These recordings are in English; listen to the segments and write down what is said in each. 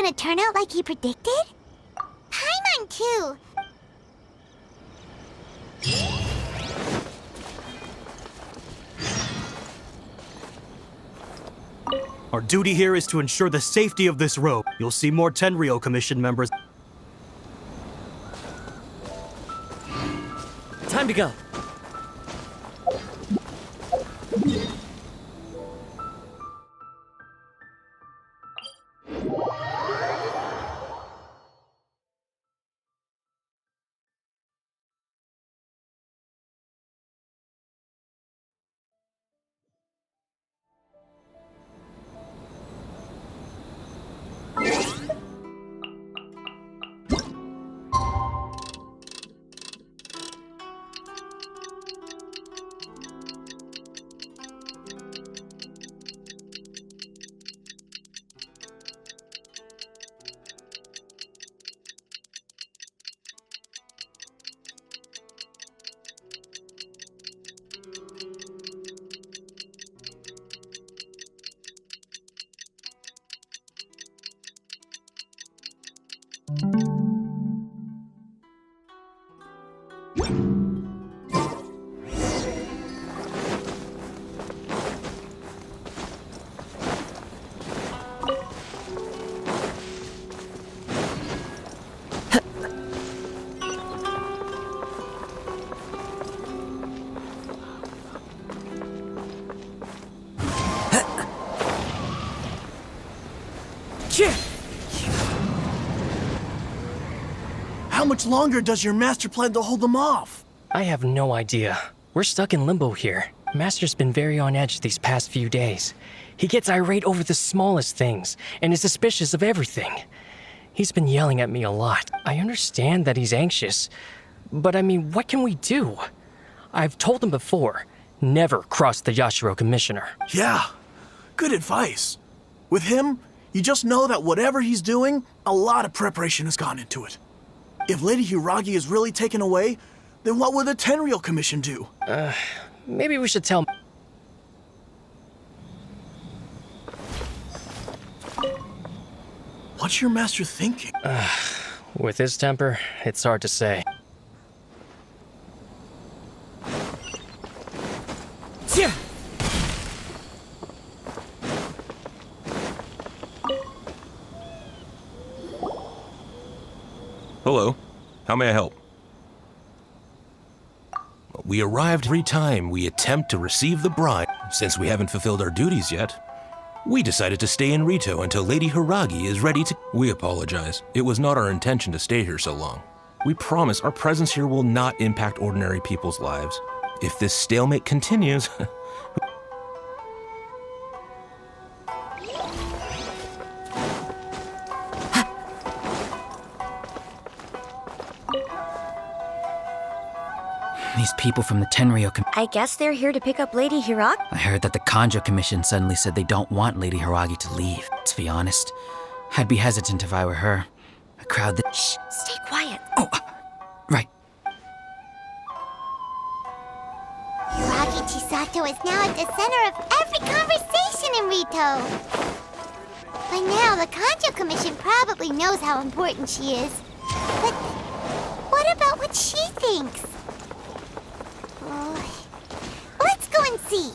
gonna turn out like he predicted? Paimon too! Our duty here is to ensure the safety of this road. You'll see more Tenryou Commission members. Time to go. How much longer does your master plan to hold them off? I have no idea. We're stuck in limbo here. Master's been very on edge these past few days. He gets irate over the smallest things and is suspicious of everything. He's been yelling at me a lot. I understand that he's anxious, but I mean, what can we do? I've told him before, never cross the Yashiro Commissioner. Yeah, good advice. With him, you just know that whatever he's doing, a lot of preparation has gone into it. If Lady Hiragi is really taken away, then what will the Tenryou Commission do? Maybe we should tell... What's your master thinking? With his temper, it's hard to say. Hello. How may I help? We arrived every time we attempt to receive the bride. Since we haven't fulfilled our duties yet, we decided to stay in Rito until Lady Hiragi is ready to... We apologize. It was not our intention to stay here so long. We promise our presence here will not impact ordinary people's lives. If this stalemate continues... These people from the Tenryou I guess they're here to pick up Lady Hiragi? I heard that the Kanjo Commission suddenly said they don't want Lady Hiragi to leave. To be honest, I'd be hesitant if I were her. A crowd that... Shh, stay quiet. Oh, right. Hiragi Chisato is now at the center of every conversation in Rito. By now, the Kanjo Commission probably knows how important she is. But what about what she thinks? Let's go and see.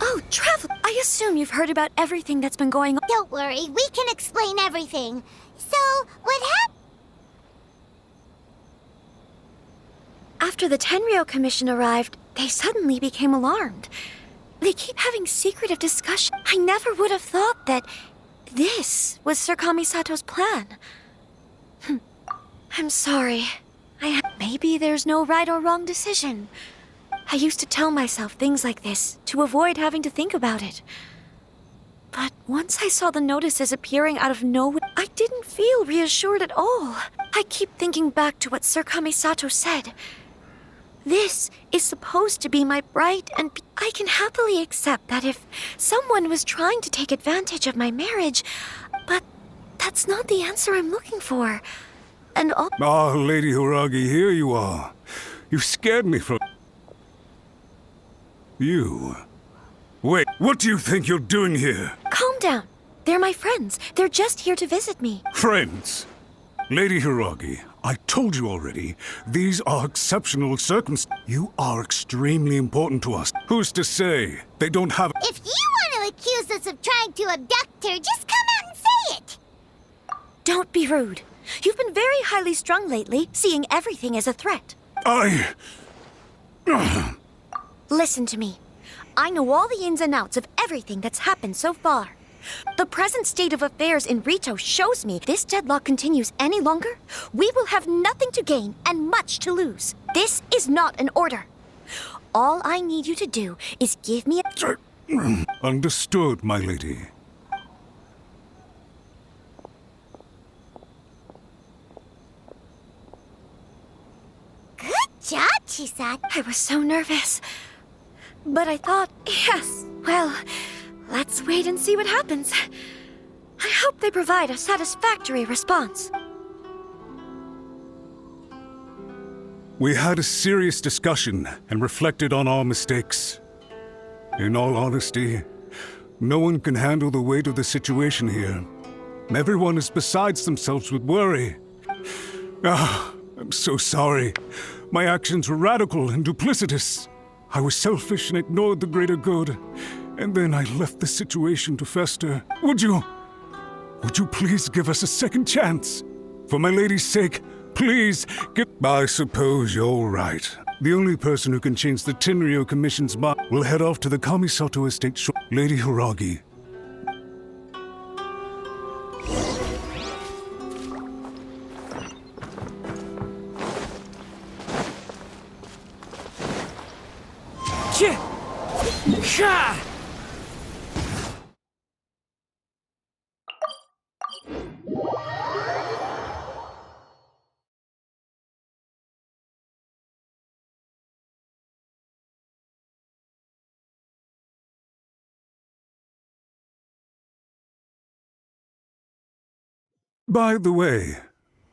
Oh, Travel, I assume you've heard about everything that's been going on. Don't worry, we can explain everything. So, what happened? After the Tenryou Commission arrived, they suddenly became alarmed. They keep having secretive discussions. I never would have thought that this was Sir Kamisato's plan. I'm sorry. Maybe there's no right or wrong decision. I used to tell myself things like this to avoid having to think about it. But once I saw the notices appearing out of nowhere, I didn't feel reassured at all. I keep thinking back to what Sir Kamisato said. This is supposed to be my bright and I can happily accept that if someone was trying to take advantage of my marriage, but that's not the answer I'm looking for. And all... Ah, Lady Hiragi, here you are. You scared me for... You? Wait, what do you think you're doing here? Calm down. They're my friends. They're just here to visit me. Friends? Lady Hiragi, I told you already, these are exceptional circumstances. You are extremely important to us. Who's to say they don't have— If you want to accuse us of trying to abduct her, just come out and say it! Don't be rude. You've been very highly strung lately, seeing everything as a threat. Listen to me. I know all the ins and outs of everything that's happened so far. The present state of affairs in Rito shows me if this deadlock continues any longer, we will have nothing to gain and much to lose. This is not an order. All I need you to do is give me a— Understood, my lady. Good job, Chisat. I was so nervous. But I thought, yes, well, let's wait and see what happens. I hope they provide a satisfactory response. We had a serious discussion and reflected on our mistakes. In all honesty, no one can handle the weight of the situation here. Everyone is beside themselves with worry. I'm so sorry. My actions were radical and duplicitous. I was selfish and ignored the greater good. And then I left the situation to fester. Would you please give us a second chance? For my lady's sake, please give— I suppose you're right. The only person who can change the Tenryou Commission's mind will head off to the Kamisato estate shore. Lady Hiragi. By the way,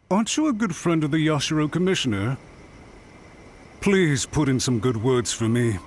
aren't you a good friend of the Yashiro Commissioner? Please put in some good words for me.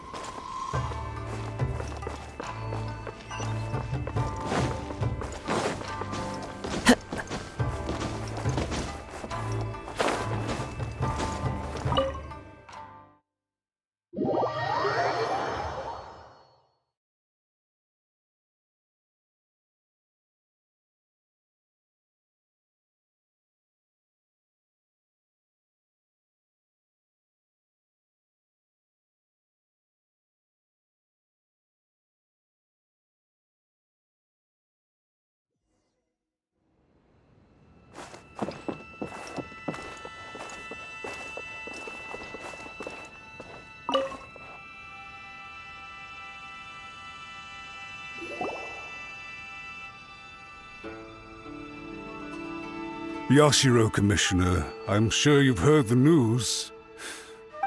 Yashiro, Commissioner, I'm sure you've heard the news.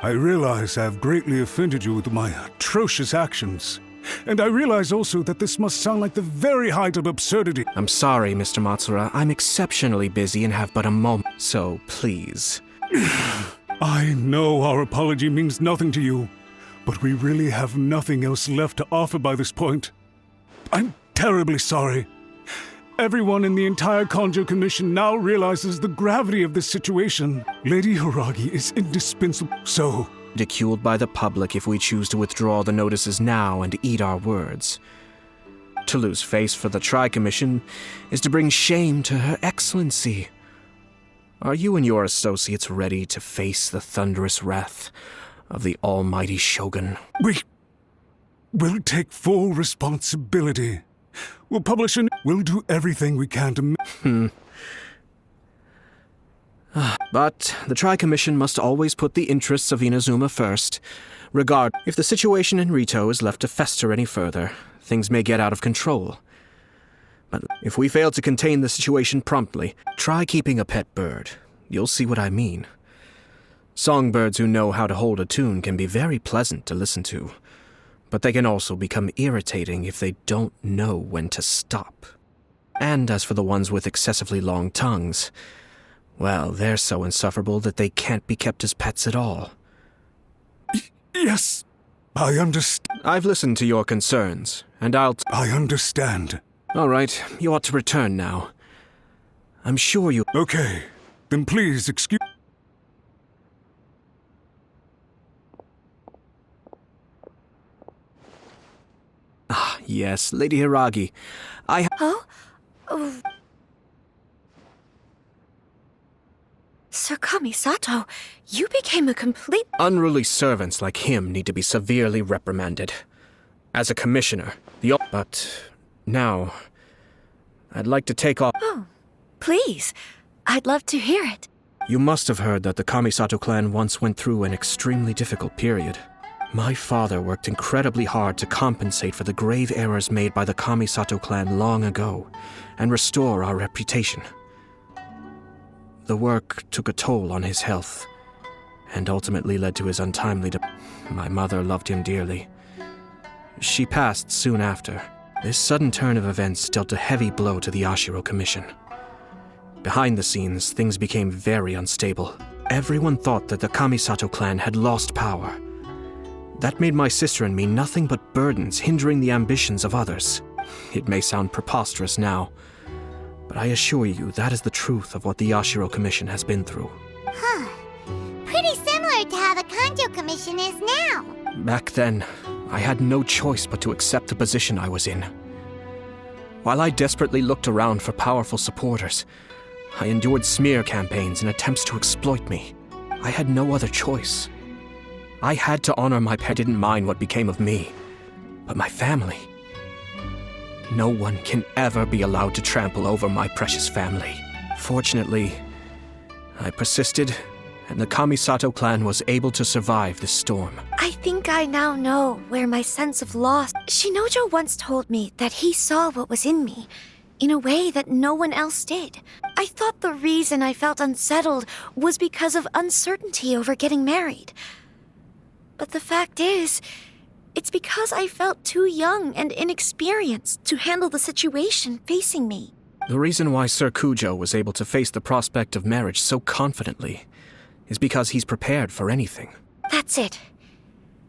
I realize I've greatly offended you with my atrocious actions. And I realize also that this must sound like the very height of absurdity. I'm sorry, Mr. Matsura. I'm exceptionally busy and have but a moment, so please. I know our apology means nothing to you, but we really have nothing else left to offer by this point. I'm terribly sorry. Everyone in the entire Kanjo Commission now realizes the gravity of this situation. Lady Hiragi is indispensable, so... Ridiculed by the public if we choose to withdraw the notices now and eat our words. To lose face for the Tri-Commission is to bring shame to Her Excellency. Are you and your associates ready to face the thunderous wrath of the almighty Shogun? We'll take full responsibility. We'll publish and we'll do everything we can to... But the Tri-Commission must always put the interests of Inazuma first. If the situation in Rito is left to fester any further, things may get out of control. But if we fail to contain the situation promptly, try keeping a pet bird. You'll see what I mean. Songbirds who know how to hold a tune can be very pleasant to listen to, but they can also become irritating if they don't know when to stop. And as for the ones with excessively long tongues, well, they're so insufferable that they can't be kept as pets at all. Yes, I understand. I've listened to your concerns, and I understand. All right, you ought to return now. I'm sure you... Okay, then please excuse... Ah, yes, Lady Hiragi. Oh? Sir Kamisato, you became a complete... Unruly servants like him need to be severely reprimanded. As a commissioner, But now, I'd like to take off... Oh, please. I'd love to hear it. You must have heard that the Kamisato clan once went through an extremely difficult period. My father worked incredibly hard to compensate for the grave errors made by the Kamisato clan long ago, and restore our reputation. The work took a toll on his health, and ultimately led to his untimely My mother loved him dearly. She passed soon after. This sudden turn of events dealt a heavy blow to the Yashiro Commission. Behind the scenes, things became very unstable. Everyone thought that the Kamisato clan had lost power. That made my sister and me nothing but burdens, hindering the ambitions of others. It may sound preposterous now, but I assure you that is the truth of what the Yashiro Commission has been through. Huh. Pretty similar to how the Kanjo Commission is now. Back then, I had no choice but to accept the position I was in. While I desperately looked around for powerful supporters, I endured smear campaigns and attempts to exploit me. I had no other choice. I had to honor my pet. Didn't mind what became of me, but my family. No one can ever be allowed to trample over my precious family. Fortunately, I persisted, and the Kamisato clan was able to survive this storm. I think I now know where my sense of loss... Shinojo once told me that he saw what was in me, in a way that no one else did. I thought the reason I felt unsettled was because of uncertainty over getting married. But the fact is, it's because I felt too young and inexperienced to handle the situation facing me. The reason why Sir Kujo was able to face the prospect of marriage so confidently is because he's prepared for anything. That's it.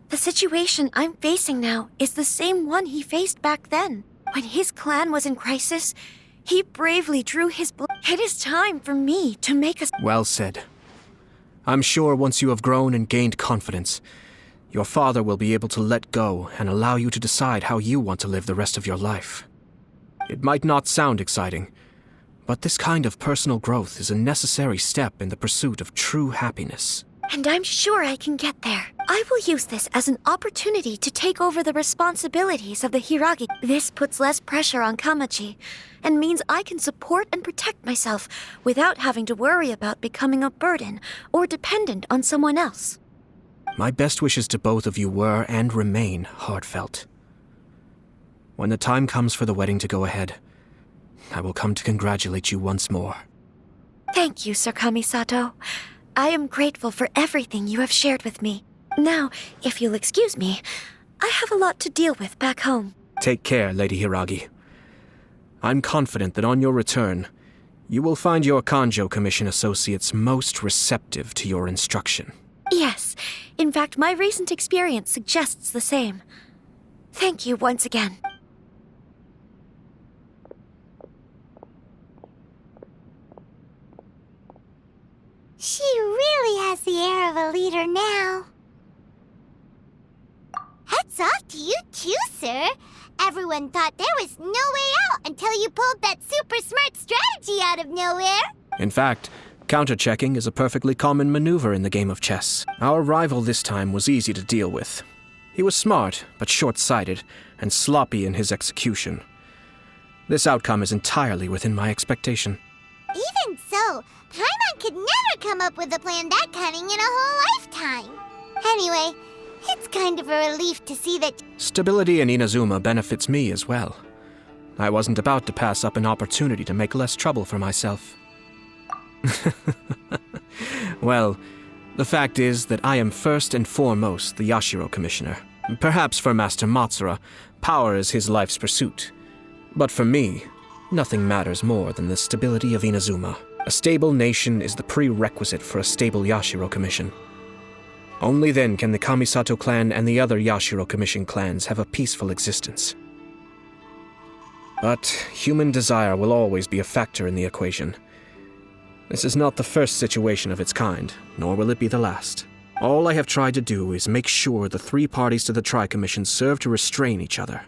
The situation I'm facing now is the same one he faced back then. When his clan was in crisis, he bravely drew his blood. It is time for me to make a... Well said. I'm sure once you have grown and gained confidence, your father will be able to let go and allow you to decide how you want to live the rest of your life. It might not sound exciting, but this kind of personal growth is a necessary step in the pursuit of true happiness. And I'm sure I can get there. I will use this as an opportunity to take over the responsibilities of the Hiragi. This puts less pressure on Kamachi, and means I can support and protect myself without having to worry about becoming a burden or dependent on someone else. My best wishes to both of you were and remain heartfelt. When the time comes for the wedding to go ahead, I will come to congratulate you once more. Thank you, Sir Kamisato. I am grateful for everything you have shared with me. Now, if you'll excuse me, I have a lot to deal with back home. Take care, Lady Hiragi. I'm confident that on your return, you will find your Kanjo Commission associates most receptive to your instruction. Yes. In fact, my recent experience suggests the same. Thank you once again. She really has the air of a leader now. Hats off to you too, sir. Everyone thought there was no way out until you pulled that super smart strategy out of nowhere. In fact, counter-checking is a perfectly common maneuver in the game of chess. Our rival this time was easy to deal with. He was smart, but short-sighted, and sloppy in his execution. This outcome is entirely within my expectation. Even so, Paimon could never come up with a plan that cunning in a whole lifetime. Anyway, it's kind of a relief to see that... Stability in Inazuma benefits me as well. I wasn't about to pass up an opportunity to make less trouble for myself. Well, the fact is that I am first and foremost the Yashiro Commissioner. Perhaps for Master Matsura, power is his life's pursuit. But for me, nothing matters more than the stability of Inazuma. A stable nation is the prerequisite for a stable Yashiro Commission. Only then can the Kamisato clan and the other Yashiro Commission clans have a peaceful existence. But human desire will always be a factor in the equation. This is not the first situation of its kind, nor will it be the last. All I have tried to do is make sure the three parties to the Tri-Commission serve to restrain each other.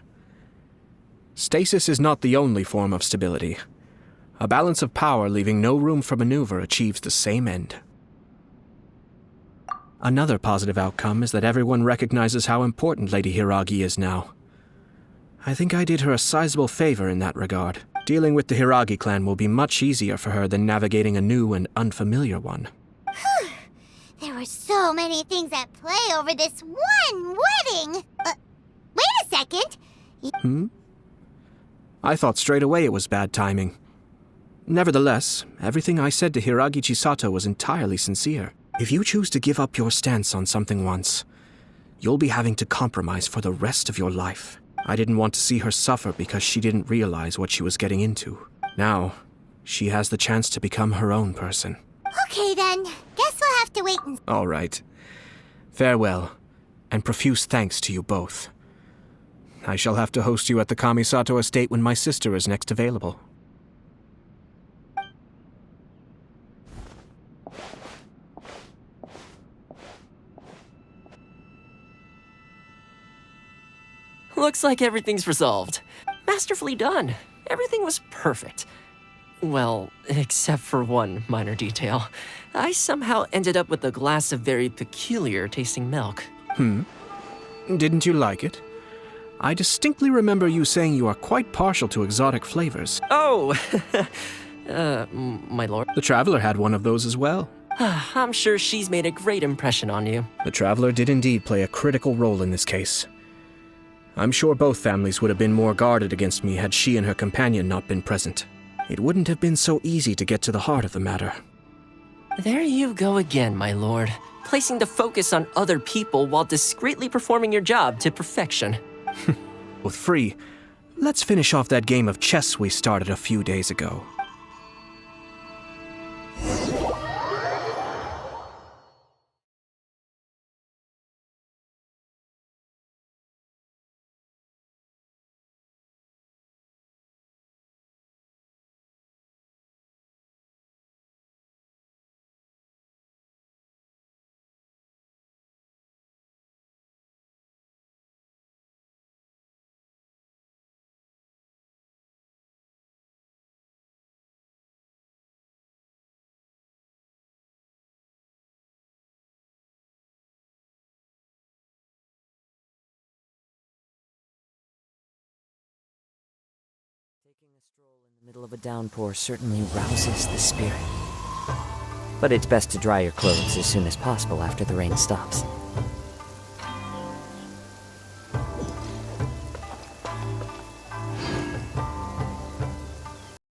Stasis is not the only form of stability. A balance of power leaving no room for maneuver achieves the same end. Another positive outcome is that everyone recognizes how important Lady Hiragi is now. I think I did her a sizable favor in that regard. Dealing with the Hiragi clan will be much easier for her than navigating a new and unfamiliar one. There were so many things at play over this one wedding! Wait a second! I thought straight away it was bad timing. Nevertheless, everything I said to Hiragi Chisato was entirely sincere. If you choose to give up your stance on something once, you'll be having to compromise for the rest of your life. I didn't want to see her suffer because she didn't realize what she was getting into. Now, she has the chance to become her own person. Okay then, guess we'll have to wait and... All right. Farewell, and profuse thanks to you both. I shall have to host you at the Kamisato estate when my sister is next available. Looks like everything's resolved. Masterfully done. Everything was perfect. Well, except for one minor detail. I somehow ended up with a glass of very peculiar tasting milk. Didn't you like it? I distinctly remember you saying you are quite partial to exotic flavors. Oh! My lord. The Traveler had one of those as well. I'm sure she's made a great impression on you. The Traveler did indeed play a critical role in this case. I'm sure both families would have been more guarded against me had she and her companion not been present. It wouldn't have been so easy to get to the heart of the matter. There you go again, my lord. Placing the focus on other people while discreetly performing your job to perfection. With free, let's finish off that game of chess we started a few days ago. Taking a stroll in the middle of a downpour certainly rouses the spirit. But it's best to dry your clothes as soon as possible after the rain stops.